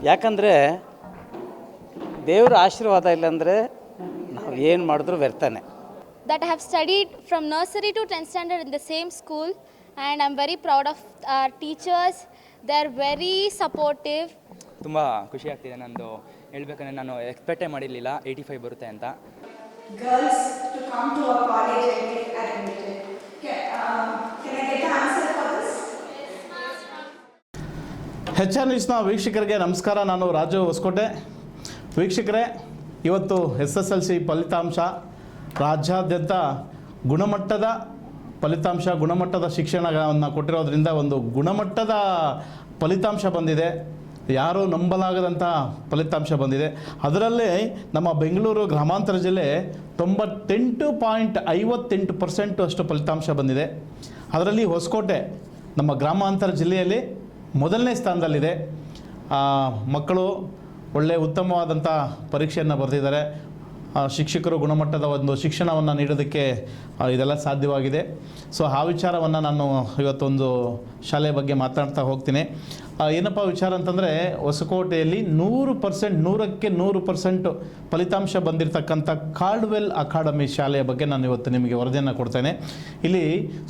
ಯಾಕಂದರೆ ದೇವರ ಆಶೀರ್ವಾದ ಇಲ್ಲಾಂದರೆ ನಾವು ಏನು ಮಾಡಿದ್ರೂ ವ್ಯರ್ಥನೇ. That I have studied from nursery to 10th standard in the same school, and I'm very proud of our teachers. They're very supportive. ತುಂಬ ಖುಷಿ ಆಗ್ತಿದೆ. ನಂದು ಹೇಳ್ಬೇಕಂದ್ರೆ ನಾನು ಎಕ್ಸ್ಪೆಕ್ಟೇ ಮಾಡಿರಲಿಲ್ಲ 85 ಬರುತ್ತೆ ಅಂತ. Girls to come to our college and get admitted. Can I get the answer for this? HR ನ್ಯೂಸ್ನ ವೀಕ್ಷಕರಿಗೆ ನಮಸ್ಕಾರ. ನಾನು ರಾಜು ಹೊಸಕೋಟೆ. ವೀಕ್ಷಕರೇ, ಇವತ್ತು SSLC ಫಲಿತಾಂಶ ರಾಜ್ಯಾದ್ಯಂತ ಗುಣಮಟ್ಟದ ಫಲಿತಾಂಶ, ಗುಣಮಟ್ಟದ ಶಿಕ್ಷಣವನ್ನು ಕೊಟ್ಟಿರೋದ್ರಿಂದ ಒಂದು ಗುಣಮಟ್ಟದ ಫಲಿತಾಂಶ ಬಂದಿದೆ. ಯಾರೂ ನಂಬಲಾಗದಂಥ ಫಲಿತಾಂಶ ಬಂದಿದೆ. ಅದರಲ್ಲೇ ನಮ್ಮ ಬೆಂಗಳೂರು ಗ್ರಾಮಾಂತರ ಜಿಲ್ಲೆ 98.58% ಅಷ್ಟು ಫಲಿತಾಂಶ ಬಂದಿದೆ. ಅದರಲ್ಲಿ ಹೊಸಕೋಟೆ ನಮ್ಮ ಗ್ರಾಮಾಂತರ ಜಿಲ್ಲೆಯಲ್ಲಿ ಮೊದಲನೇ ಸ್ಥಾನದಲ್ಲಿದೆ. ಮಕ್ಕಳು ಒಳ್ಳೆಯ ಉತ್ತಮವಾದಂಥ ಪರೀಕ್ಷೆಯನ್ನು ಬರೆದಿದ್ದಾರೆ. ಶಿಕ್ಷಕರು ಗುಣಮಟ್ಟದ ಒಂದು ಶಿಕ್ಷಣವನ್ನು ನೀಡೋದಕ್ಕೆ ಇದೆಲ್ಲ ಸಾಧ್ಯವಾಗಿದೆ. ಸೊ ಆ ವಿಚಾರವನ್ನು ನಾನು ಇವತ್ತೊಂದು ಶಾಲೆಯ ಬಗ್ಗೆ ಮಾತನಾಡ್ತಾ ಹೋಗ್ತೀನಿ. ಏನಪ್ಪ ವಿಚಾರ ಅಂತಂದರೆ, ಹೊಸಕೋಟೆಯಲ್ಲಿ 100% 100% ಫಲಿತಾಂಶ ಬಂದಿರತಕ್ಕಂಥ ಕಾರ್ಡ್ವೆಲ್ ಅಕಾಡೆಮಿ ಶಾಲೆಯ ಬಗ್ಗೆ ನಾನು ಇವತ್ತು ನಿಮಗೆ ವರದಿಯನ್ನು ಕೊಡ್ತೇನೆ. ಇಲ್ಲಿ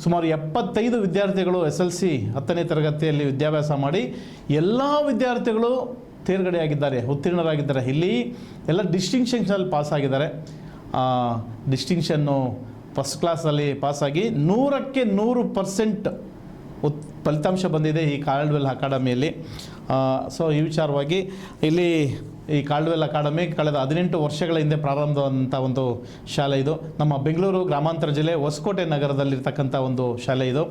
ಸುಮಾರು 75 ವಿದ್ಯಾರ್ಥಿಗಳು SLC 10ನೇ ತರಗತಿಯಲ್ಲಿ ವಿದ್ಯಾಭ್ಯಾಸ ಮಾಡಿ ಎಲ್ಲ ವಿದ್ಯಾರ್ಥಿಗಳು ತೇರ್ಗಡೆಯಾಗಿದ್ದಾರೆ, ಉತ್ತೀರ್ಣರಾಗಿದ್ದಾರೆ. ಇಲ್ಲಿ ಎಲ್ಲ ಡಿಸ್ಟಿಂಕ್ಷನ್ಸಲ್ಲಿ ಪಾಸಾಗಿದ್ದಾರೆ. ಡಿಸ್ಟಿಂಕ್ಷನ್ನು ಫಸ್ಟ್ ಕ್ಲಾಸಲ್ಲಿ ಪಾಸಾಗಿ 100% ಫಲಿತಾಂಶ ಬಂದಿದೆ ಈ ಕಾರ್ಡ್ವೆಲ್ ಅಕಾಡೆಮಿಯಲ್ಲಿ. ಸೊ ಈ ವಿಚಾರವಾಗಿ ಇಲ್ಲಿ ಈ ಕಾರ್ಡ್ವೆಲ್ ಅಕಾಡೆಮಿ ಕಳೆದ 18 ವರ್ಷಗಳ ಹಿಂದೆ ಪ್ರಾರಂಭವಾದಂಥ ಒಂದು ಶಾಲೆ ಇದು. ನಮ್ಮ ಬೆಂಗಳೂರು ಗ್ರಾಮಾಂತರ ಜಿಲ್ಲೆ ಹೊಸಕೋಟೆ ನಗರದಲ್ಲಿರ್ತಕ್ಕಂಥ ಒಂದು ಶಾಲೆ ಇದು.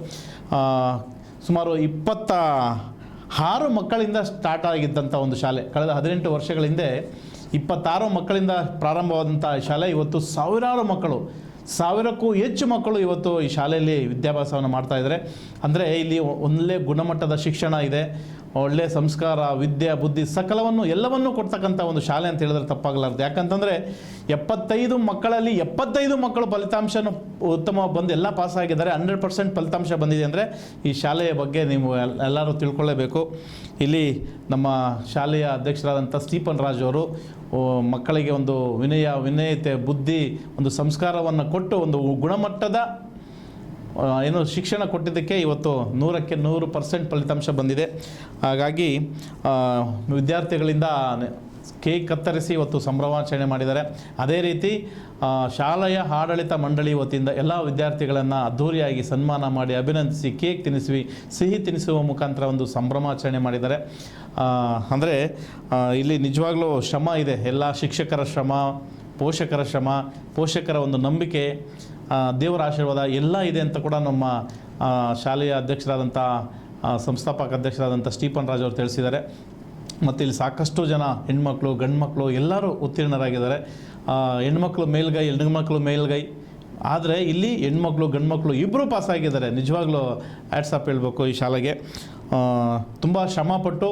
ಸುಮಾರು 26 ಮಕ್ಕಳಿಂದ ಸ್ಟಾರ್ಟ್ ಆಗಿದ್ದಂಥ ಒಂದು ಶಾಲೆ. ಕಳೆದ 18 ವರ್ಷಗಳ ಹಿಂದೆ 26 ಮಕ್ಕಳಿಂದ ಪ್ರಾರಂಭವಾದಂಥ ಶಾಲೆ ಇವತ್ತು ಸಾವಿರಾರು ಮಕ್ಕಳು, 1000ಕ್ಕೂ ಹೆಚ್ಚು ಮಕ್ಕಳು ಇವತ್ತು ಈ ಶಾಲೆಯಲ್ಲಿ ವಿದ್ಯಾಭ್ಯಾಸವನ್ನು ಮಾಡ್ತಾಯಿದ್ದಾರೆ. ಅಂದರೆ ಇಲ್ಲಿ ಒಳ್ಳೆಯ ಗುಣಮಟ್ಟದ ಶಿಕ್ಷಣ ಇದೆ, ಒಳ್ಳೆಯ ಸಂಸ್ಕಾರ, ವಿದ್ಯೆ, ಬುದ್ಧಿ ಸಕಲವನ್ನು ಎಲ್ಲವನ್ನೂ ಕೊಡ್ತಕ್ಕಂಥ ಒಂದು ಶಾಲೆ ಅಂತ ಹೇಳಿದ್ರೆ ತಪ್ಪಾಗಲಾರ್ದು. ಯಾಕಂತಂದರೆ 75 ಮಕ್ಕಳಲ್ಲಿ 75 ಮಕ್ಕಳು ಫಲಿತಾಂಶನೂ ಉತ್ತಮವಾಗಿ ಬಂದು ಎಲ್ಲ ಪಾಸಾಗಿದ್ದಾರೆ. 100% ಫಲಿತಾಂಶ ಬಂದಿದೆ ಅಂದರೆ ಈ ಶಾಲೆಯ ಬಗ್ಗೆ ನೀವು ಎಲ್ಲರೂ ತಿಳ್ಕೊಳ್ಳೇಬೇಕು. ಇಲ್ಲಿ ನಮ್ಮ ಶಾಲೆಯ ಅಧ್ಯಕ್ಷರಾದಂಥ ಸ್ಟೀಫನ್ ರಾಜ್ ಅವರು ಮಕ್ಕಳಿಗೆ ಒಂದು ವಿನಯತೆ, ಬುದ್ಧಿ, ಒಂದು ಸಂಸ್ಕಾರವನ್ನು ಕೊಟ್ಟು ಒಂದು ಗುಣಮಟ್ಟದ ಏನು ಶಿಕ್ಷಣ ಕೊಟ್ಟಿದ್ದಕ್ಕೆ ಇವತ್ತು 100% ಫಲಿತಾಂಶ ಬಂದಿದೆ. ಹಾಗಾಗಿ ವಿದ್ಯಾರ್ಥಿಗಳಿಂದ ಕೇಕ್ ಕತ್ತರಿಸಿ ಇವತ್ತು ಸಂಭ್ರಮಾಚರಣೆ ಮಾಡಿದ್ದಾರೆ. ಅದೇ ರೀತಿ ಶಾಲೆಯ ಆಡಳಿತ ಮಂಡಳಿ ವತಿಯಿಂದ ಎಲ್ಲ ವಿದ್ಯಾರ್ಥಿಗಳನ್ನು ಅದ್ಧೂರಿಯಾಗಿ ಸನ್ಮಾನ ಮಾಡಿ ಅಭಿನಂದಿಸಿ ಕೇಕ್ ತಿನ್ನಿಸಿ ಸಿಹಿ ತಿನ್ನಿಸುವ ಮುಖಾಂತರ ಒಂದು ಸಂಭ್ರಮಾಚರಣೆ ಮಾಡಿದ್ದಾರೆ. ಅಂದರೆ ಇಲ್ಲಿ ನಿಜವಾಗ್ಲೂ ಶ್ರಮ ಇದೆ. ಎಲ್ಲ ಶಿಕ್ಷಕರ ಶ್ರಮ, ಪೋಷಕರ ಶ್ರಮ, ಪೋಷಕರ ಒಂದು ನಂಬಿಕೆ, ದೇವರ ಆಶೀರ್ವಾದ ಎಲ್ಲ ಇದೆ ಅಂತ ಕೂಡ ನಮ್ಮ ಶಾಲೆಯ ಅಧ್ಯಕ್ಷರಾದಂಥ ಸಂಸ್ಥಾಪಕ ಅಧ್ಯಕ್ಷರಾದಂಥ ಸ್ಟೀಫನ್ ರಾಜ್ ಅವರು ತಿಳಿಸಿದ್ದಾರೆ. ಮತ್ತು ಇಲ್ಲಿ ಸಾಕಷ್ಟು ಜನ ಹೆಣ್ಮಕ್ಳು, ಗಂಡು ಮಕ್ಕಳು ಎಲ್ಲರೂ ಉತ್ತೀರ್ಣರಾಗಿದ್ದಾರೆ. ಹೆಣ್ಮಕ್ಳು ಮೇಲ್ಗೈ, ಹೆಣ್ಮಕ್ಳು ಮೇಲ್ಗೈ. ಆದರೆ ಇಲ್ಲಿ ಹೆಣ್ಮಕ್ಳು, ಗಂಡು ಮಕ್ಕಳು ಇಬ್ಬರೂ ಪಾಸಾಗಿದ್ದಾರೆ. ನಿಜವಾಗ್ಲೂ ಆ್ಯಡ್ಸಾಪ್ ಹೇಳಬೇಕು ಈ ಶಾಲೆಗೆ. ತುಂಬ ಶ್ರಮಪಟ್ಟು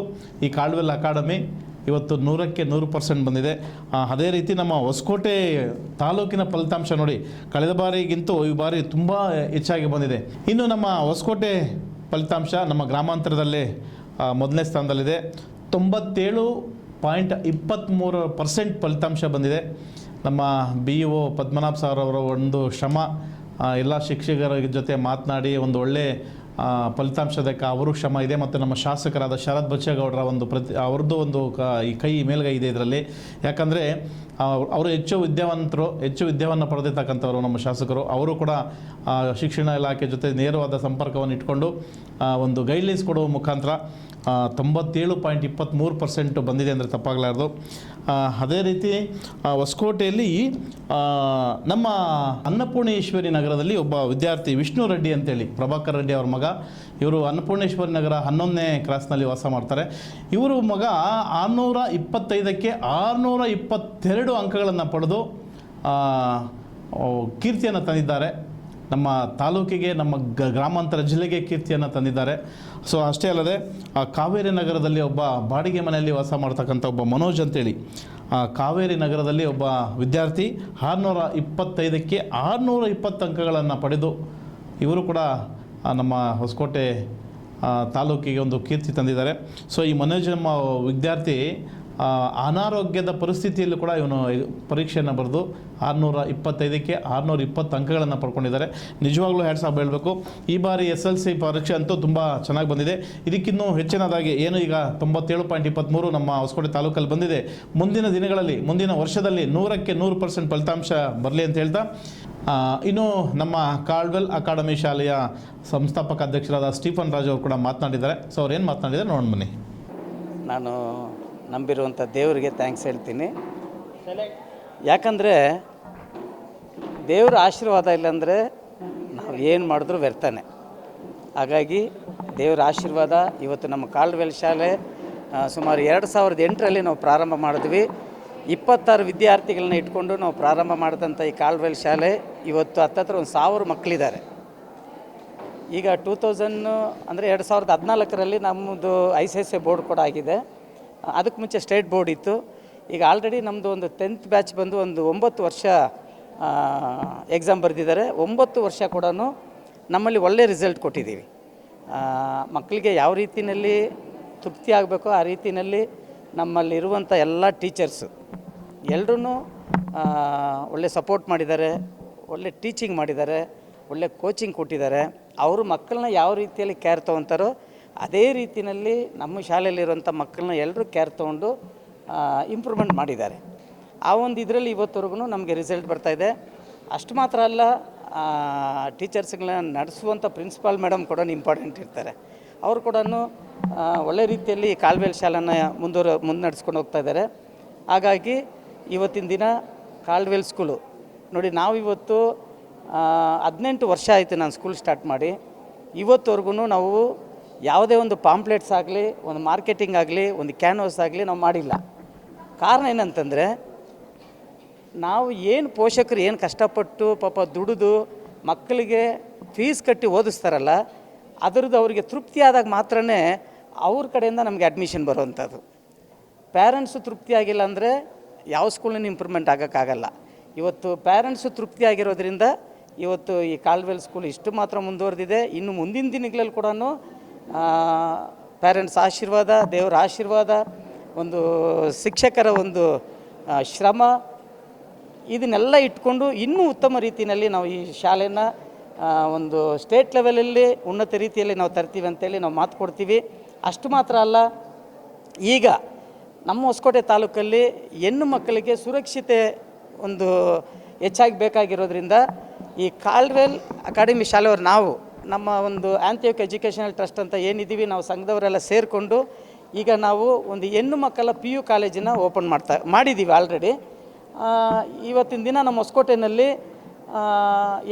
ಈ ಕಾರ್ಡ್ವೆಲ್ ಅಕಾಡೆಮಿ ಇವತ್ತು 100% ಬಂದಿದೆ. ಅದೇ ರೀತಿ ನಮ್ಮ ಹೊಸಕೋಟೆ ತಾಲೂಕಿನ ಫಲಿತಾಂಶ ನೋಡಿ, ಕಳೆದ ಬಾರಿಗಿಂತೂ ಈ ಬಾರಿ ತುಂಬ ಹೆಚ್ಚಾಗಿ ಬಂದಿದೆ. ಇನ್ನು ನಮ್ಮ ಹೊಸಕೋಟೆ ಫಲಿತಾಂಶ ನಮ್ಮ ಗ್ರಾಮಾಂತರದಲ್ಲೇ ಮೊದಲನೇ ಸ್ಥಾನದಲ್ಲಿದೆ. 97.23% ಫಲಿತಾಂಶ ಬಂದಿದೆ. ನಮ್ಮ BO ಪದ್ಮನಾಭ್ ಸರ್ ಅವರ ಒಂದು ಶ್ರಮ, ಎಲ್ಲ ಶಿಕ್ಷಕರ ಜೊತೆ ಮಾತನಾಡಿ ಒಂದು ಒಳ್ಳೆ ಫಲಿತಾಂಶದಕ್ಕೆ ಅವರು ಶ್ರಮ ಇದೆ. ಮತ್ತು ನಮ್ಮ ಶಾಸಕರಾದ ಶರತ್ ಬಚ್ಚೇಗೌಡರ ಒಂದು ಅವ್ರದ್ದು ಒಂದು ಈ ಕೈ ಮೇಲ್ಗೈ ಇದೆ ಇದರಲ್ಲಿ. ಯಾಕಂದರೆ ಅವರು ಹೆಚ್ಚು ವಿದ್ಯಾವನ್ನು ಪಡೆದಿರ್ತಕ್ಕಂಥವ್ರು ನಮ್ಮ ಶಾಸಕರು. ಅವರು ಕೂಡ ಶಿಕ್ಷಣ ಇಲಾಖೆ ಜೊತೆ ನೇರವಾದ ಸಂಪರ್ಕವನ್ನು ಇಟ್ಕೊಂಡು ಒಂದು ಗೈಡ್ಲೈನ್ಸ್ ಕೊಡುವ ಮುಖಾಂತರ 97.23% ಬಂದಿದೆ ಅಂದರೆ ತಪ್ಪಾಗಲಾರ್ದು. ಅದೇ ರೀತಿ ಹೊಸಕೋಟೆಯಲ್ಲಿ ನಮ್ಮ ಅನ್ನಪೂರ್ಣೇಶ್ವರಿ ನಗರದಲ್ಲಿ ಒಬ್ಬ ವಿದ್ಯಾರ್ಥಿ ವಿಷ್ಣು ರೆಡ್ಡಿ ಅಂತೇಳಿ, ಪ್ರಭಾಕರ್ ರೆಡ್ಡಿ ಅವ್ರ ಮಗ. ಇವರು ಅನ್ನಪೂರ್ಣೇಶ್ವರಿ ನಗರ 11ನೇ ಕ್ರಾಸ್ನಲ್ಲಿ ವಾಸ ಮಾಡ್ತಾರೆ. ಇವರು ಮಗ 625ಕ್ಕೆ 622 ಅಂಕಗಳನ್ನು ಪಡೆದು ಕೀರ್ತಿಯನ್ನು ತಂದಿದ್ದಾರೆ. ನಮ್ಮ ತಾಲೂಕಿಗೆ, ನಮ್ಮ ಗ್ರಾಮಾಂತರ ಜಿಲ್ಲೆಗೆ ಕೀರ್ತಿಯನ್ನು ತಂದಿದ್ದಾರೆ. ಸೊ ಅಷ್ಟೇ ಅಲ್ಲದೆ ಕಾವೇರಿ ನಗರದಲ್ಲಿ ಒಬ್ಬ ಬಾಡಿಗೆ ಮನೆಯಲ್ಲಿ ವಾಸ ಮಾಡ್ತಕ್ಕಂಥ ಒಬ್ಬ ಮನೋಜ್ ಅಂತೇಳಿ, ಕಾವೇರಿ ನಗರದಲ್ಲಿ ಒಬ್ಬ ವಿದ್ಯಾರ್ಥಿ 625ಕ್ಕೆ 620 ಅಂಕಗಳನ್ನು ಪಡೆದು ಇವರು ಕೂಡ ನಮ್ಮ ಹೊಸಕೋಟೆ ತಾಲೂಕಿಗೆ ಒಂದು ಕೀರ್ತಿ ತಂದಿದ್ದಾರೆ. ಸೊ ಈ ಮನೋಜ್ ನಮ್ಮ ವಿದ್ಯಾರ್ಥಿ ಅನಾರೋಗ್ಯದ ಪರಿಸ್ಥಿತಿಯಲ್ಲೂ ಕೂಡ ಇವನು ಪರೀಕ್ಷೆಯನ್ನು ಬರೆದು 625ಕ್ಕೆ 620 ಅಂಕಗಳನ್ನು ಪಡ್ಕೊಂಡಿದ್ದಾರೆ. ನಿಜವಾಗ್ಲೂ ಹ್ಯಾಟ್ಸ್ ಆಫ್ ಹೇಳಬೇಕು. ಈ ಬಾರಿ SLC ಪರೀಕ್ಷೆ ಅಂತೂ ತುಂಬ ಚೆನ್ನಾಗಿ ಬಂದಿದೆ. ಇದಕ್ಕಿನ್ನೂ ಹೆಚ್ಚಿನದಾಗಿ ಏನು ಈಗ 97.23 ನಮ್ಮ ಹೊಸಕೋಟೆ ತಾಲೂಕಲ್ಲಿ ಬಂದಿದೆ. ಮುಂದಿನ ದಿನಗಳಲ್ಲಿ, ಮುಂದಿನ ವರ್ಷದಲ್ಲಿ 100ಕ್ಕೆ 100% ಫಲಿತಾಂಶ ಬರಲಿ ಅಂತ ಹೇಳ್ತಾ, ಇನ್ನು ನಮ್ಮ ಕಾರ್ಡ್ವೆಲ್ ಅಕಾಡೆಮಿ ಶಾಲೆಯ ಸಂಸ್ಥಾಪಕ ಅಧ್ಯಕ್ಷರಾದ ಸ್ಟೀಫನ್ ರಾಜ್ ಅವರು ಕೂಡ ಮಾತನಾಡಿದ್ದಾರೆ. ಸೊ ಅವ್ರು ಏನು ಮಾತನಾಡಿದ್ದಾರೆ ನೋಡಿ ಬನ್ನಿ. ನಾನು ನಂಬಿರುವಂಥ ದೇವರಿಗೆ ಥ್ಯಾಂಕ್ಸ್ ಹೇಳ್ತೀನಿ. ಯಾಕಂದರೆ ದೇವರ ಆಶೀರ್ವಾದ ಇಲ್ಲಾಂದರೆ ನಾವು ಏನು ಮಾಡಿದ್ರೂ ವ್ಯರ್ಥನೆ. ಹಾಗಾಗಿ ದೇವರ ಆಶೀರ್ವಾದ ಇವತ್ತು ನಮ್ಮ ಕಾರ್ಡ್ವೆಲ್ ಶಾಲೆ ಸುಮಾರು 2008ರಲ್ಲಿ ನಾವು ಪ್ರಾರಂಭ ಮಾಡಿದ್ವಿ. 26 ವಿದ್ಯಾರ್ಥಿಗಳನ್ನ ಇಟ್ಕೊಂಡು ನಾವು ಪ್ರಾರಂಭ ಮಾಡಿದಂಥ ಈ ಕಾರ್ಡ್ವೆಲ್ ಶಾಲೆ ಇವತ್ತು ಹತ್ತತ್ರ 1000 ಮಕ್ಕಳಿದ್ದಾರೆ. ಈಗ 2000 ಅಂದರೆ 2014ರಲ್ಲಿ ನಮ್ಮದು ICSE ಬೋರ್ಡ್ ಕೂಡ ಆಗಿದೆ. ಅದಕ್ಕೆ ಮುಂಚೆ ಸ್ಟೇಟ್ ಬೋರ್ಡ್ ಇತ್ತು. ಈಗ ಆಲ್ರೆಡಿ ನಮ್ಮದು ಒಂದು 10th ಬ್ಯಾಚ್ ಬಂದು ಒಂದು 9 ವರ್ಷ ಎಕ್ಸಾಮ್ ಬರೆದಿದ್ದಾರೆ. 9 ವರ್ಷ ಕೂಡ ನಮ್ಮಲ್ಲಿ ಒಳ್ಳೆ ರಿಸಲ್ಟ್ ಕೊಟ್ಟಿದ್ದೀವಿ. ಮಕ್ಕಳಿಗೆ ಯಾವ ರೀತಿಯಲ್ಲಿ ತೃಪ್ತಿ ಆಗಬೇಕೋ ಆ ರೀತಿಯಲ್ಲಿ ನಮ್ಮಲ್ಲಿರುವಂಥ ಎಲ್ಲ ಟೀಚರ್ಸು ಎಲ್ಲರೂ ಒಳ್ಳೆ ಸಪೋರ್ಟ್ ಮಾಡಿದ್ದಾರೆ, ಒಳ್ಳೆ ಟೀಚಿಂಗ್ ಮಾಡಿದ್ದಾರೆ, ಒಳ್ಳೆ ಕೋಚಿಂಗ್ ಕೊಟ್ಟಿದ್ದಾರೆ. ಅವರು ಮಕ್ಕಳನ್ನ ಯಾವ ರೀತಿಯಲ್ಲಿ ಕೇರ್ ತೊಗೊತಾರೋ ಅದೇ ರೀತಿಯಲ್ಲಿ ನಮ್ಮ ಶಾಲೆಯಲ್ಲಿರುವಂಥ ಮಕ್ಕಳನ್ನ ಎಲ್ಲರೂ ಕೇರ್ ತೊಗೊಂಡು ಇಂಪ್ರೂವ್ಮೆಂಟ್ ಮಾಡಿದ್ದಾರೆ. ಆ ಒಂದು ಇದರಲ್ಲಿ ಇವತ್ತವರೆಗೂ ನಮಗೆ ರಿಸಲ್ಟ್ ಬರ್ತಾಯಿದೆ. ಅಷ್ಟು ಮಾತ್ರ ಅಲ್ಲ, ಟೀಚರ್ಸ್ಗಳನ್ನ ನಡೆಸುವಂಥ ಪ್ರಿನ್ಸಿಪಾಲ್ ಮೇಡಮ್ ಕೂಡ ಇಂಪಾರ್ಟೆಂಟ್ ಇರ್ತಾರೆ. ಅವರು ಕೂಡ ಒಳ್ಳೆ ರೀತಿಯಲ್ಲಿ ಕಾರ್ಡ್ವೆಲ್ ಶಾಲೆನ ಮುನ್ನಡೆಸ್ಕೊಂಡು ಹೋಗ್ತಾ ಇದ್ದಾರೆ. ಹಾಗಾಗಿ ಇವತ್ತಿನ ದಿನ ಕಾರ್ಡ್ವೆಲ್ ಸ್ಕೂಲು ನೋಡಿ, ನಾವಿವತ್ತು 18 ವರ್ಷ ಆಯಿತು ನಾನು ಸ್ಕೂಲ್ ಸ್ಟಾರ್ಟ್ ಮಾಡಿ. ಇವತ್ತವರೆಗೂ ನಾವು ಯಾವುದೇ ಒಂದು ಪಾಂಪ್ಲೆಟ್ಸ್ ಆಗಲಿ, ಒಂದು ಮಾರ್ಕೆಟಿಂಗ್ ಆಗಲಿ, ಒಂದು ಕ್ಯಾನ್ವಾಸ್ ಆಗಲಿ ನಾವು ಮಾಡಿಲ್ಲ. ಕಾರಣ ಏನಂತಂದರೆ, ನಾವು ಏನು ಪೋಷಕರು ಏನು ಕಷ್ಟಪಟ್ಟು ಪಾಪ ದುಡಿದು ಮಕ್ಕಳಿಗೆ ಫೀಸ್ ಕಟ್ಟಿ ಓದಿಸ್ತಾರಲ್ಲ, ಅದರದ್ದು ಅವರಿಗೆ ತೃಪ್ತಿ ಆದಾಗ ಮಾತ್ರ ಅವ್ರ ಕಡೆಯಿಂದ ನಮಗೆ ಅಡ್ಮಿಷನ್ ಬರುವಂಥದ್ದು. ಪ್ಯಾರೆಂಟ್ಸು ತೃಪ್ತಿ ಆಗಿಲ್ಲ ಅಂದರೆ ಯಾವ ಸ್ಕೂಲಿನ ಇಂಪ್ರೂವ್ಮೆಂಟ್ ಆಗೋಕ್ಕಾಗಲ್ಲ. ಇವತ್ತು ಪ್ಯಾರೆಂಟ್ಸು ತೃಪ್ತಿ ಆಗಿರೋದ್ರಿಂದ ಇವತ್ತು ಈ ಕಾರ್ಡ್ವೆಲ್ ಸ್ಕೂಲ್ ಇಷ್ಟು ಮಾತ್ರ ಮುಂದುವರೆದಿದೆ. ಇನ್ನು ಮುಂದಿನ ದಿನಗಳಲ್ಲಿ ಕೂಡ ಪ್ಯಾರೆಂಟ್ಸ್ ಆಶೀರ್ವಾದ, ದೇವರ ಆಶೀರ್ವಾದ, ಒಂದು ಶಿಕ್ಷಕರ ಒಂದು ಶ್ರಮ, ಇದನ್ನೆಲ್ಲ ಇಟ್ಕೊಂಡು ಇನ್ನೂ ಉತ್ತಮ ರೀತಿಯಲ್ಲಿ ನಾವು ಈ ಶಾಲೆನ ಒಂದು ಸ್ಟೇಟ್ ಲೆವೆಲಲ್ಲಿ ಉನ್ನತ ರೀತಿಯಲ್ಲಿ ನಾವು ತರ್ತೀವಿ ಅಂತೇಳಿ ನಾವು ಮಾತು ಕೊಡ್ತೀವಿ. ಅಷ್ಟು ಮಾತ್ರ ಅಲ್ಲ, ಈಗ ನಮ್ಮ ಹೊಸಕೋಟೆ ತಾಲೂಕಲ್ಲಿ ಹೆಣ್ಣು ಮಕ್ಕಳಿಗೆ ಸುರಕ್ಷತೆ ಒಂದು ಹೆಚ್ಚಾಗಿ ಬೇಕಾಗಿರೋದ್ರಿಂದ ಈ ಕಾರ್ಡ್ವೆಲ್ ಅಕಾಡೆಮಿ ಶಾಲೆಯವರು ನಾವು ನಮ್ಮ ಒಂದು ಆಂಥಿಯೋಕ್ ಎಜುಕೇಷನಲ್ ಟ್ರಸ್ಟ್ ಅಂತ ಏನಿದ್ದೀವಿ, ನಾವು ಸಂಘದವರೆಲ್ಲ ಸೇರಿಕೊಂಡು ಈಗ ನಾವು ಒಂದು ಹೆಣ್ಣು ಮಕ್ಕಳ PU ಕಾಲೇಜನ್ನು ಓಪನ್ ಮಾಡಿದ್ದೀವಿ ಆಲ್ರೆಡಿ. ಇವತ್ತಿನ ದಿನ ನಮ್ಮ ಹೊಸಕೋಟೆಯಲ್ಲಿ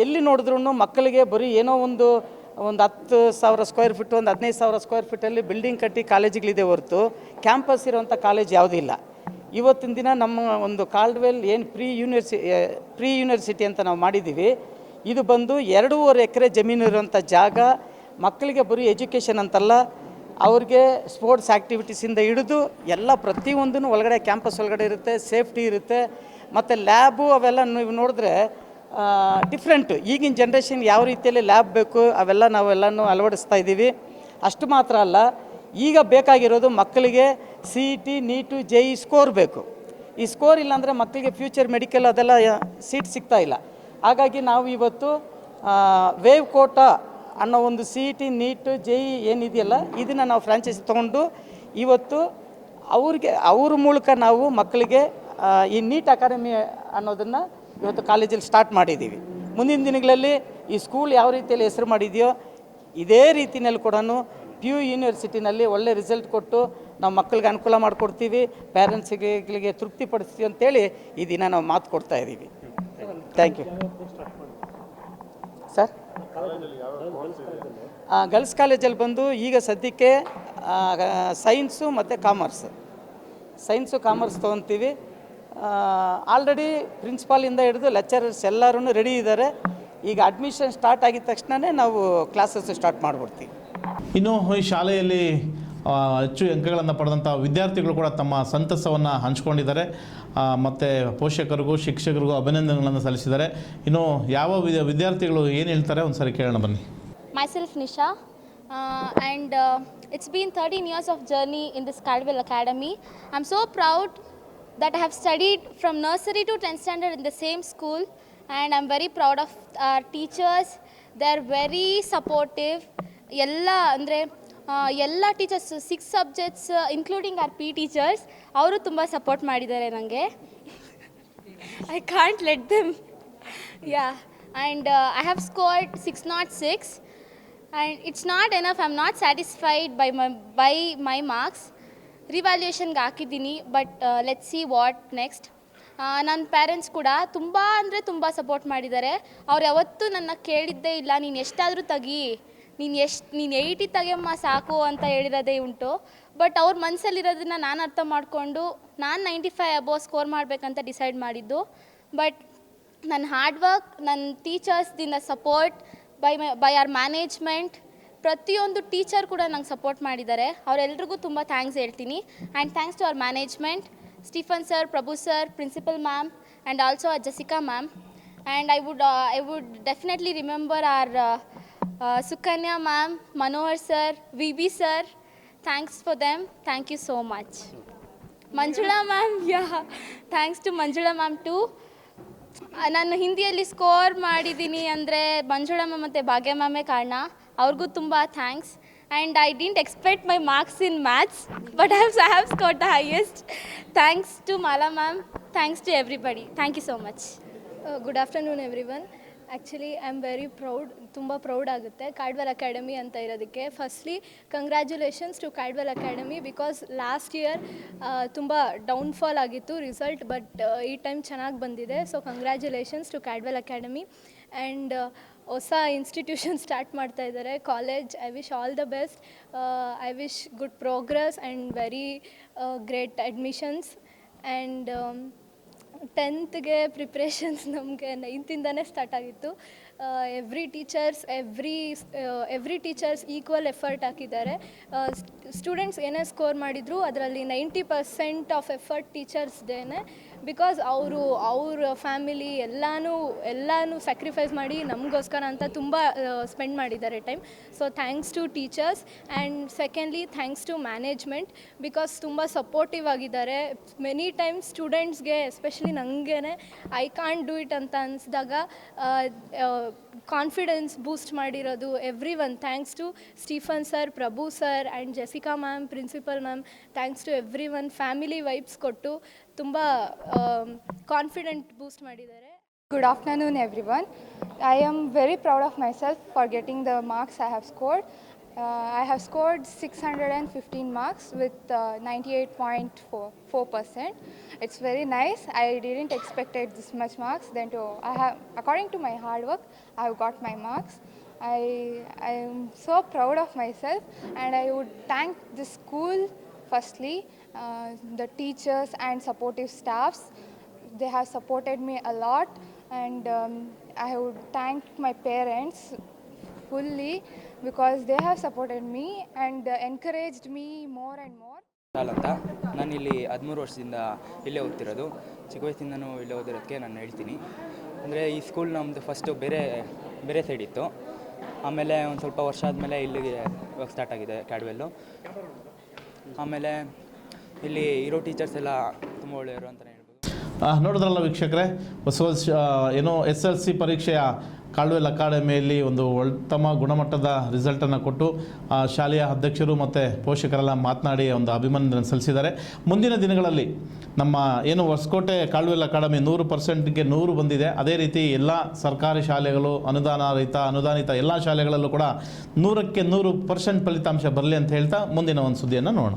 ಎಲ್ಲಿ ನೋಡಿದ್ರೂ ಮಕ್ಕಳಿಗೆ ಬರೀ ಏನೋ ಒಂದು 10,000 ಸ್ಕ್ವೇರ್ ಫೀಟ್, ಒಂದು 15,000 ಸ್ಕ್ವೇರ್ ಫೀಟಲ್ಲಿ ಬಿಲ್ಡಿಂಗ್ ಕಟ್ಟಿ ಕಾಲೇಜುಗಳಿದೆ ಹೊರತು ಕ್ಯಾಂಪಸ್ ಇರೋವಂಥ ಕಾಲೇಜ್ ಯಾವುದೂ ಇಲ್ಲ. ಇವತ್ತಿನ ದಿನ ನಮ್ಮ ಒಂದು ಕಾರ್ಡ್ವೆಲ್ ಏನು ಪ್ರೀ ಯೂನಿವರ್ಸಿಟಿ ಅಂತ ನಾವು ಮಾಡಿದ್ದೀವಿ. ಇದು ಬಂದು 2.5 ಎಕರೆ ಜಮೀನು ಇರುವಂಥ ಜಾಗ. ಮಕ್ಕಳಿಗೆ ಬರೀ ಎಜುಕೇಷನ್ ಅಂತಲ್ಲ, ಅವ್ರಿಗೆ ಸ್ಪೋರ್ಟ್ಸ್ ಆ್ಯಕ್ಟಿವಿಟೀಸಿಂದ ಹಿಡಿದು ಎಲ್ಲ ಪ್ರತಿಯೊಂದೂ ಒಳಗಡೆ ಕ್ಯಾಂಪಸ್ ಒಳಗಡೆ ಇರುತ್ತೆ, ಸೇಫ್ಟಿ ಇರುತ್ತೆ. ಮತ್ತು ಲ್ಯಾಬು ಅವೆಲ್ಲ ನೀವು ನೋಡಿದ್ರೆ ಡಿಫ್ರೆಂಟು. ಈಗಿನ ಜನ್ರೇಷನ್ ಯಾವ ರೀತಿಯಲ್ಲಿ ಲ್ಯಾಬ್ ಬೇಕು ಅವೆಲ್ಲ ನಾವೆಲ್ಲನೂ ಅಳವಡಿಸ್ತಾ ಇದ್ದೀವಿ. ಅಷ್ಟು ಮಾತ್ರ ಅಲ್ಲ, ಈಗ ಬೇಕಾಗಿರೋದು ಮಕ್ಕಳಿಗೆ CET, ನೀಟು, JEE ಸ್ಕೋರ್ ಬೇಕು. ಈ ಸ್ಕೋರ್ ಇಲ್ಲಾಂದರೆ ಮಕ್ಕಳಿಗೆ ಫ್ಯೂಚರ್ ಮೆಡಿಕಲ್ ಅದೆಲ್ಲ ಸೀಟ್ ಸಿಗ್ತಾ ಇಲ್ಲ. ಹಾಗಾಗಿ ನಾವು ಇವತ್ತು ವೇವ್ ಕೋಟಾ ಅನ್ನೋ ಒಂದು CET, ನೀಟು, JEE ಏನಿದೆಯಲ್ಲ ಇದನ್ನು ನಾವು ಫ್ರಾಂಚೈಸಿ ತೊಗೊಂಡು ಇವತ್ತು ಅವ್ರ ಮೂಲಕ ನಾವು ಮಕ್ಕಳಿಗೆ ಈ ನೀಟ್ ಅಕಾಡೆಮಿ ಅನ್ನೋದನ್ನು ಇವತ್ತು ಕಾಲೇಜಲ್ಲಿ ಸ್ಟಾರ್ಟ್ ಮಾಡಿದ್ದೀವಿ. ಮುಂದಿನ ದಿನಗಳಲ್ಲಿ ಈ ಸ್ಕೂಲ್ ಯಾವ ರೀತಿಯಲ್ಲಿ ಹೆಸರು ಮಾಡಿದೆಯೋ ಇದೇ ರೀತಿಯಲ್ಲಿ ಕೂಡ PU ಯೂನಿವರ್ಸಿಟಿನಲ್ಲಿ ಒಳ್ಳೆ ರಿಸಲ್ಟ್ ಕೊಟ್ಟು ನಾವು ಮಕ್ಕಳಿಗೆ ಅನುಕೂಲ ಮಾಡಿಕೊಡ್ತೀವಿ, ಪ್ಯಾರೆಂಟ್ಸ್ಗಳಿಗೆ ತೃಪ್ತಿಪಡಿಸ್ತೀವಿ ಅಂತೇಳಿ ಈ ದಿನ ನಾವು ಮಾತು ಕೊಡ್ತಾ ಇದ್ದೀವಿ. Thank you sir. ಗರ್ಲ್ಸ್ ಕಾಲೇಜಲ್ಲಿ ಬಂದು ಈಗ ಸದ್ಯಕ್ಕೆ ಸೈನ್ಸು ಮತ್ತು ಸೈನ್ಸು ಕಾಮರ್ಸ್ ತೊಗೊತೀವಿ. ಆಲ್ರೆಡಿ ಪ್ರಿನ್ಸಿಪಾಲಿಂದ ಹಿಡಿದು ಲೆಕ್ಚರರ್ಸ್ ಎಲ್ಲರೂ ರೆಡಿ ಇದ್ದಾರೆ. ಈಗ ಅಡ್ಮಿಷನ್ ಸ್ಟಾರ್ಟ್ ಆಗಿದ ತಕ್ಷಣವೇ ನಾವು ಕ್ಲಾಸಸ್ ಸ್ಟಾರ್ಟ್ ಮಾಡಿಬಿಡ್ತೀವಿ. ಇನ್ನು ಈ ಶಾಲೆಯಲ್ಲಿ ಹೆಚ್ಚು ಅಂಕಗಳನ್ನು ಪಡೆದಂಥ ವಿದ್ಯಾರ್ಥಿಗಳು ಕೂಡ ತಮ್ಮ ಸಂತಸವನ್ನು ಹಂಚ್ಕೊಂಡಿದ್ದಾರೆ. ಮತ್ತು ಪೋಷಕರಿಗೂ ಶಿಕ್ಷಕರಿಗೂ ಅಭಿನಂದನೆಗಳನ್ನು ಸಲ್ಲಿಸಿದ್ದಾರೆ. ಇನ್ನು ಯಾವ ವಿದ್ಯಾರ್ಥಿಗಳು ಏನು ಹೇಳ್ತಾರೆ ಒಂದು ಸರಿ ಕೇಳೋಣ ಬನ್ನಿ. Myself Nisha. and it's been 13 years of journey in this Caldwell Academy. I'm so proud that I have studied from nursery to 10th standard in the same school, and I'm very proud of our teachers. They're very supportive. ಎಲ್ಲ teachers 6 subjects including R P teachers ಅವರು ತುಂಬ support ಮಾಡಿದ್ದಾರೆ ನನಗೆ. I can't let them. Yeah, and I have scored 606 and it's not enough. I am not satisfied by my marks. ರಿವ್ಯಾಲ್ಯೂಯೇಷನ್ಗೆ ಹಾಕಿದ್ದೀನಿ, but let see what next. ನನ್ನ parents ಕೂಡ ತುಂಬ ಅಂದರೆ ತುಂಬ ಸಪೋರ್ಟ್ ಮಾಡಿದ್ದಾರೆ. ಅವ್ರು ಯಾವತ್ತೂ ನನ್ನ ಕೇಳಿದ್ದೇ ಇಲ್ಲ, ನೀನು ಎಷ್ಟಾದರೂ ತೆಗಿ, ನೀನು 80 ತೆಗೆಯಮ್ಮ ಸಾಕು ಅಂತ ಹೇಳಿರೋದೇ ಉಂಟು. ಬಟ್ ಅವ್ರ ಮನಸ್ಸಲ್ಲಿರೋದನ್ನ ನಾನು ಅರ್ಥ ಮಾಡಿಕೊಂಡು ನಾನು 95 ಅಬೋವ್ ಸ್ಕೋರ್ ಮಾಡಬೇಕಂತ ಡಿಸೈಡ್ ಮಾಡಿದ್ದು. ಬಟ್ ನನ್ನ ಹಾರ್ಡ್ ವರ್ಕ್, ನನ್ನ ಟೀಚರ್ಸ್ದಿಂದ ಸಪೋರ್ಟ್, ಬೈ ಆರ್ ಮ್ಯಾನೇಜ್ಮೆಂಟ್, ಪ್ರತಿಯೊಂದು ಟೀಚರ್ ಕೂಡ ನಂಗೆ ಸಪೋರ್ಟ್ ಮಾಡಿದ್ದಾರೆ. ಅವರೆಲ್ರಿಗೂ ತುಂಬ ಥ್ಯಾಂಕ್ಸ್ ಹೇಳ್ತೀನಿ. And thanks to our management, Stephen sir, Prabhu sir, principal ma'am, and also Jessica ma'am. And I would definitely remember our Sukanya ma'am, Manohar sir, VB sir, thanks for them. Thank you so much. Manjula ma'am, yeah, thanks to Manjula ma'am too. ನಾನು ಹಿಂದಿಯಲ್ಲಿ score ಮಾಡಿದ್ದೀನಿ ಅಂದರೆ Manjula ma'am ಮತ್ತು ಭಾಗ್ಯ ಮ್ಯಾಮೇ ಕಾರಣ. ಅವ್ರಿಗೂ ತುಂಬ thanks. And I didn't expect my marks in maths, but I have scored the highest. Thanks to Mala ma'am, thanks to everybody. Thank you so much. Good afternoon everyone. Actually I am very proud, ತುಂಬ proud ಆಗುತ್ತೆ Caldwell Academy ಅಂತ ಇರೋದಕ್ಕೆ. Firstly congratulations to Caldwell Academy, because last year ತುಂಬ downfall ಆಗಿತ್ತು result, but ಈ time ಚೆನ್ನಾಗಿ ಬಂದಿದೆ. So congratulations to Caldwell Academy. And ಹೊಸ ಇನ್ಸ್ಟಿಟ್ಯೂಷನ್ ಸ್ಟಾರ್ಟ್ ಮಾಡ್ತಾ ಇದ್ದಾರೆ college. I wish all the best. I wish good progress and very great admissions. And 10th preparations ನಮಗೆ 9th start ಆಗಿತ್ತು. Every teachers equal effort ಹಾಕಿದ್ದಾರೆ. Students ಏನೇ score ಮಾಡಿದ್ರು ಅದರಲ್ಲಿ 90% of effort ಟೀಚರ್ಸ್ದೇನೆ, ಬಿಕಾಸ್ ಅವ್ರ ಫ್ಯಾಮಿಲಿ ಎಲ್ಲನೂ ಸ್ಯಾಕ್ರಿಫೈಸ್ ಮಾಡಿ ನಮಗೋಸ್ಕರ ಅಂತ ತುಂಬ ಸ್ಪೆಂಡ್ ಮಾಡಿದ್ದಾರೆ time. So thanks to teachers. And secondly thanks to management, because ತುಂಬ ಸಪೋರ್ಟಿವ್ ಆಗಿದ್ದಾರೆ. ಮೆನಿ ಟೈಮ್ಸ್ ಸ್ಟೂಡೆಂಟ್ಸ್ಗೆ, ಎಸ್ಪೆಷಲಿ ನನಗೇ ಐ ಕಾಂಟ್ ಡೂ ಇಟ್ ಅಂತ ಅನಿಸಿದಾಗ ಕಾನ್ಫಿಡೆನ್ಸ್ ಬೂಸ್ಟ್ ಮಾಡಿರೋದು everyone. Thanks to Stephen sir, Prabhu sir and Jessica ma'am, principal ma'am. Thanks to everyone. Family vibes ಕೊಟ್ಟು ತುಂಬ confident ಬೂಸ್ಟ್ ಮಾಡಿದ್ದಾರೆ. Good afternoon everyone. I am very proud of myself for getting the marks I have scored. I have scored 615 marks with 98.4%. It's very nice. I didn't expect this much marks. According to my hard work, I have got my marks. I am so proud of myself, and I would thank the school firstly, the teachers and supportive staffs. They have supported me a lot, and I would thank my parents fully, because they have supported me and encouraged me more and more. ಅಂತ ನಾನಿಲ್ಲಿ 13 ವರ್ಷದಿಂದ ಇಲ್ಲೇ ಓದ್ತಿರೋದು. ಚಿಕ್ಕ ವಯಸ್ಸಿಂದನೂ ಇಲ್ಲೇ ಓದಿರೋದಕ್ಕೆ ನಾನು ಹೇಳ್ತೀನಿ. ಅಂದರೆ ಈ ಸ್ಕೂಲ್ ನಮ್ಮದು ಫಸ್ಟು ಬೇರೆ ಸೈಡ್ ಇತ್ತು. ಆಮೇಲೆ ಒಂದು ಸ್ವಲ್ಪ ವರ್ಷ ಆದಮೇಲೆ ಇಲ್ಲಿಗೆ ಇವಾಗ ಸ್ಟಾರ್ಟ್ ಆಗಿದೆ ಕ್ಯಾಡ್ವೆಲ್ಲು. ಆಮೇಲೆ ಇಲ್ಲಿ ಇರೋ ಟೀಚರ್ಸ್ ಎಲ್ಲ ತುಂಬ ಒಳ್ಳೆಯವರು ಅಂತಲೇ ಹೇಳ್ಬೋದು. ನೋಡಿದ್ರಲ್ಲ ವೀಕ್ಷಕರೇ, SLC ಪರೀಕ್ಷೆಯ ಕಾಲ್ಡ್ವೆಲ್ ಅಕಾಡೆಮಿಯಲ್ಲಿ ಒಂದು ಉತ್ತಮ ಗುಣಮಟ್ಟದ ರಿಸಲ್ಟನ್ನು ಕೊಟ್ಟು ಶಾಲೆಯ ಅಧ್ಯಕ್ಷರು ಮತ್ತು ಪೋಷಕರೆಲ್ಲ ಮಾತನಾಡಿ ಒಂದು ಅಭಿನಂದನೆ ಸಲ್ಲಿಸಿದ್ದಾರೆ. ಮುಂದಿನ ದಿನಗಳಲ್ಲಿ ನಮ್ಮ ಹೊಸಕೋಟೆ ಕಾಲ್ಡ್ವೆಲ್ ಅಕಾಡೆಮಿ 100%ಗೆ 100 ಬಂದಿದೆ. ಅದೇ ರೀತಿ ಎಲ್ಲ ಸರ್ಕಾರಿ ಶಾಲೆಗಳು, ಅನುದಾನಿತ ಎಲ್ಲ ಶಾಲೆಗಳಲ್ಲೂ ಕೂಡ 100% ಫಲಿತಾಂಶ ಬರಲಿ ಅಂತ ಹೇಳ್ತಾ ಮುಂದಿನ ಒಂದು ಸುದ್ದಿಯನ್ನು ನೋಡೋಣ.